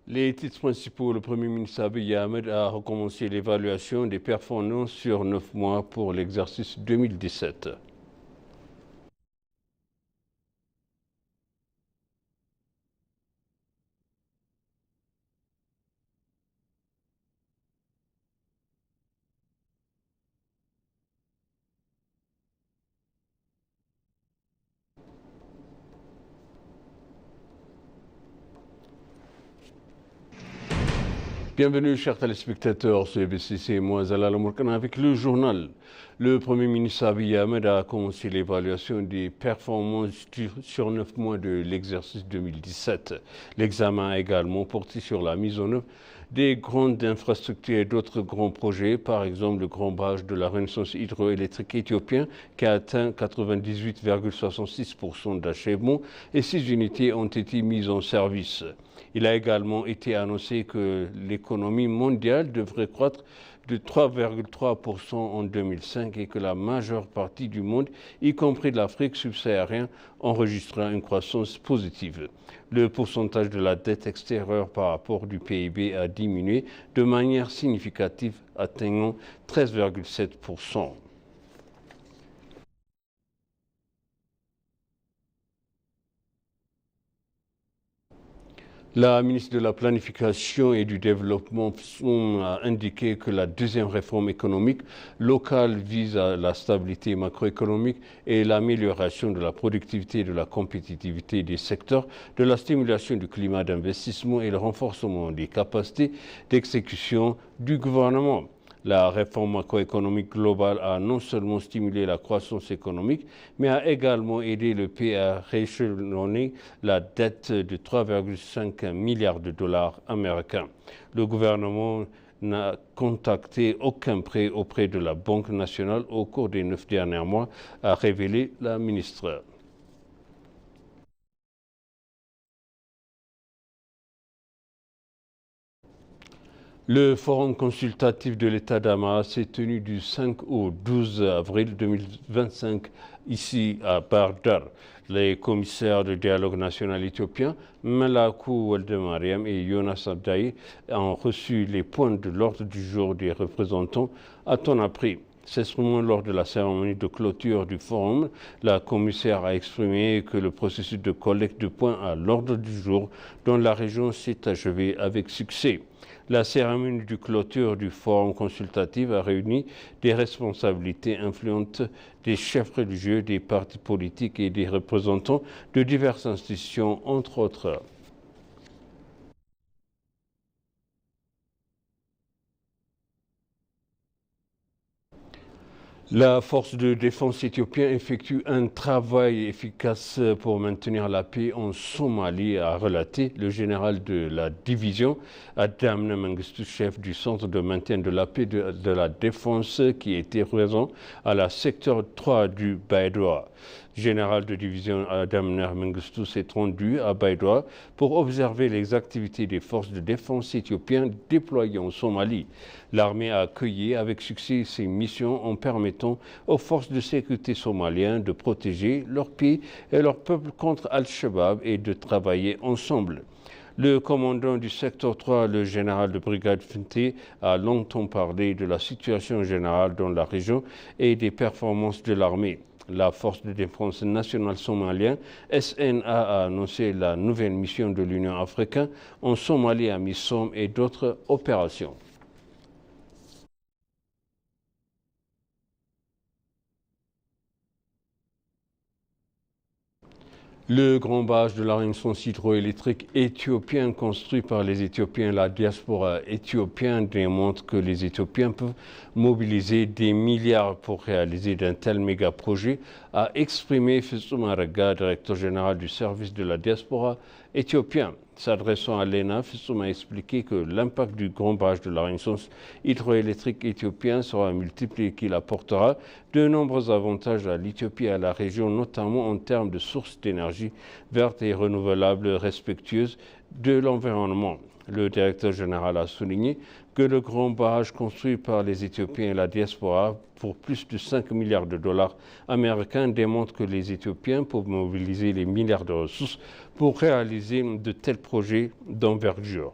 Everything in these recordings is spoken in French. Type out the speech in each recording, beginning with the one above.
Les titres principaux, le Premier ministre Abiy Ahmed a recommencé l'évaluation des performances sur 9 mois pour l'exercice 2017. Bienvenue, chers téléspectateurs, c'est BCC, moi Zalal Mourkana avec le journal. Le Premier ministre Abiy Ahmed a commencé l'évaluation des performances sur 9 mois de l'exercice 2017. L'examen a également porté sur la mise en œuvre des grandes infrastructures et d'autres grands projets, par exemple le grand barrage de la Renaissance hydroélectrique éthiopien qui a atteint 98,66% d'achèvement et 6 unités ont été mises en service. Il a également été annoncé que l'économie mondiale devrait croître de 3,3% en 2005 et que la majeure partie du monde, y compris l'Afrique subsaharienne, enregistrera une croissance positive. Le pourcentage de la dette extérieure par rapport du PIB a diminué de manière significative, atteignant 13,7%. La ministre de la Planification et du Développement a indiqué que la deuxième réforme économique locale vise à la stabilité macroéconomique et l'amélioration de la productivité et de la compétitivité des secteurs, de la stimulation du climat d'investissement et le renforcement des capacités d'exécution du gouvernement. La réforme macroéconomique globale a non seulement stimulé la croissance économique, mais a également aidé le pays à rééchelonner la dette de 3,5 milliards de dollars américains. Le gouvernement n'a contacté aucun prêt auprès de la Banque nationale au cours des 9 derniers mois, a révélé la ministre. Le forum consultatif de l'État d'Amara s'est tenu du 5 au 12 avril 2025 ici à Bardar. Les commissaires de dialogue national éthiopien, Melakou Weldemariam et Jonas Abdaï, ont reçu les points de l'ordre du jour des représentants à ton appris. S'exprimant lors de la cérémonie de clôture du forum, la commissaire a exprimé que le processus de collecte de points à l'ordre du jour dans la région s'est achevé avec succès. La cérémonie de clôture du forum consultatif a réuni des responsabilités influentes des chefs religieux, des partis politiques et des représentants de diverses institutions, entre autres. La force de défense éthiopienne effectue un travail efficace pour maintenir la paix en Somalie, a relaté le général de la division, Adamna Mengistu, chef du centre de maintien de la paix de la défense qui était présent à la secteur 3 du Baïdoa. Général de division Adamna Mengistu s'est rendu à Baïdoa pour observer les activités des forces de défense éthiopiennes déployées en Somalie. L'armée a accueilli avec succès ces missions en permettant aux forces de sécurité somaliennes de protéger leur pays et leur peuple contre Al-Shabaab et de travailler ensemble. Le commandant du secteur 3, le général de brigade Finté, a longtemps parlé de la situation générale dans la région et des performances de l'armée. La Force de défense nationale somalienne, SNA, a annoncé la nouvelle mission de l'Union africaine en Somalie à Missom et d'autres opérations. Le grand barrage de la Renaissance hydroélectrique éthiopienne construit par les Éthiopiens et la diaspora éthiopienne démontre que les Éthiopiens peuvent mobiliser des milliards pour réaliser d'un tel méga projet, a exprimé Fissoum Arega, directeur général du service de la diaspora éthiopien. S'adressant à l'ENA, Fissoum a expliqué que l'impact du grand barrage de la Renaissance hydroélectrique éthiopien sera multiple et qu'il apportera de nombreux avantages à l'Éthiopie et à la région, notamment en termes de sources d'énergie vertes et renouvelables respectueuses de l'environnement. Le directeur général a souligné que le grand barrage construit par les Éthiopiens et la diaspora pour plus de 5 milliards de dollars américains démontre que les Éthiopiens peuvent mobiliser les milliards de ressources pour réaliser de tels projets d'envergure.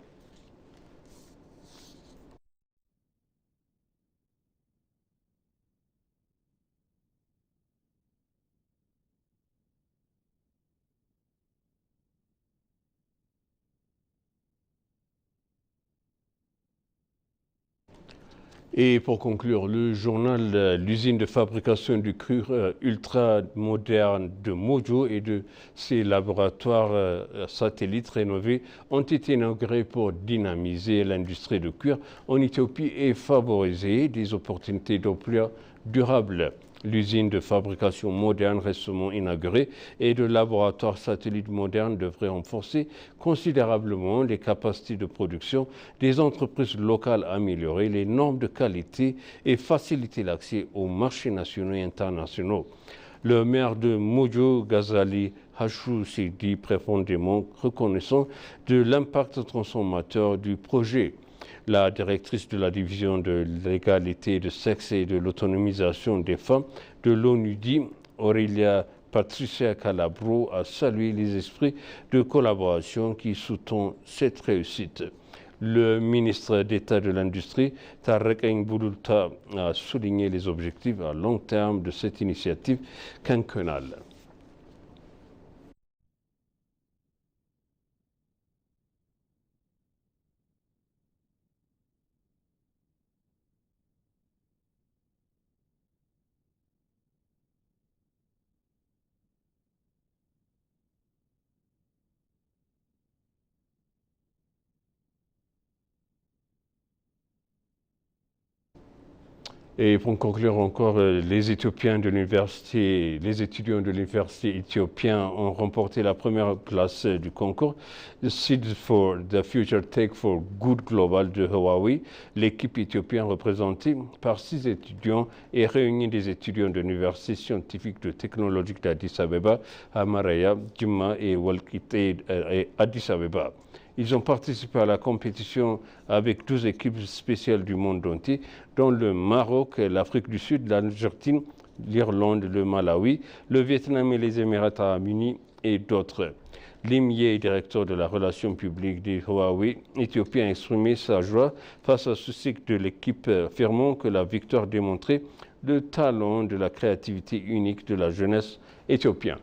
Et pour conclure, le journal l'usine de fabrication du cuir ultra moderne de Mojo et de ses laboratoires satellites rénovés ont été inaugurés pour dynamiser l'industrie du cuir en Éthiopie et favoriser des opportunités d'emploi durables. L'usine de fabrication moderne récemment inaugurée et de laboratoires satellites modernes devrait renforcer considérablement les capacités de production des entreprises locales, améliorer les normes de qualité et faciliter l'accès aux marchés nationaux et internationaux. Le maire de Mojo, Ghazali Hachou, s'est dit profondément reconnaissant de l'impact transformateur du projet. La directrice de la division de l'égalité de sexe et de l'autonomisation des femmes de l'ONUDI, Aurélia Patricia Calabro, a salué les esprits de collaboration qui sous-tendent cette réussite. Le ministre d'État de l'Industrie, Tarek Ngouloulta, a souligné les objectifs à long terme de cette initiative quinquennale. Et pour conclure encore, les étudiants de l'université éthiopienne ont remporté la première place du concours The Seed for the Future Tech for Good Global de Huawei. L'équipe éthiopienne représentée par 6 étudiants et réunie des étudiants de l'université scientifique et technologique d'Addis Abeba, Amaraya, Jimma et Walkite et Addis Abeba. Ils ont participé à la compétition avec 12 équipes spéciales du monde entier, dont le Maroc, l'Afrique du Sud, l'Argentine, l'Irlande, le Malawi, le Vietnam et les Émirats arabes unis et d'autres. Lim Ye, directeur de la relation publique de Huawei éthiopien, a exprimé sa joie face à ce cycle de l'équipe, affirmant que la victoire démontrait le talent de la créativité unique de la jeunesse éthiopienne.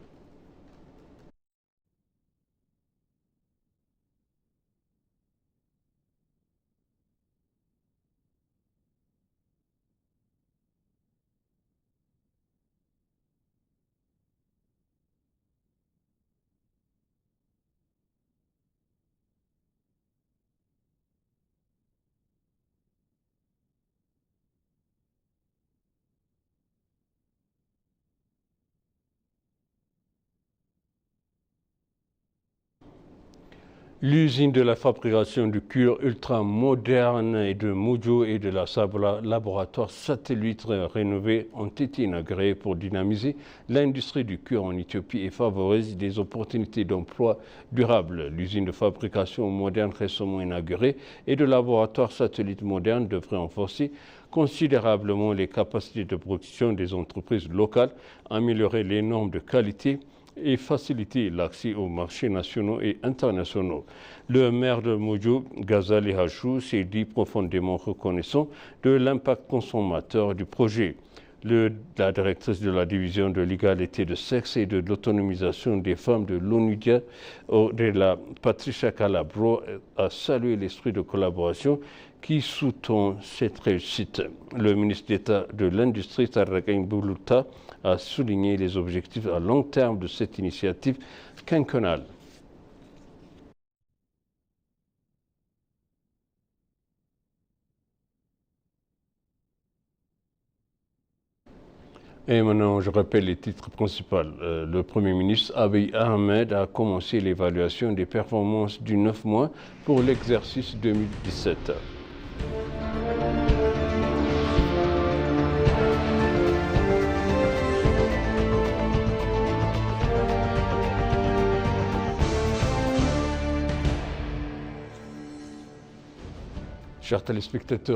L'usine de la fabrication du cuir ultra moderne et de Mojo et de la laboratoire satellite rénové ont été inaugurés pour dynamiser l'industrie du cuir en Éthiopie et favoriser des opportunités d'emploi durables. L'usine de fabrication moderne récemment inaugurée et de laboratoire satellite moderne devrait renforcer considérablement les capacités de production des entreprises locales, améliorer les normes de qualité et faciliter l'accès aux marchés nationaux et internationaux. Le maire de Mojo, Ghazali Hachou, s'est dit profondément reconnaissant de l'impact consommateur du projet. La directrice de la division de l'égalité de sexe et de l'autonomisation des femmes de l'ONUDIA, Aurélia Patricia Calabro, a salué l'esprit de collaboration qui sous-tend cette réussite. Le ministre d'État de l'Industrie, Tarek Ngouloulta, a souligné les objectifs à long terme de cette initiative quinquennale. Et maintenant, je rappelle les titres principaux. Le Premier ministre Abiy Ahmed a commencé l'évaluation des performances du 9 mois pour l'exercice 2017. Chers téléspectateurs,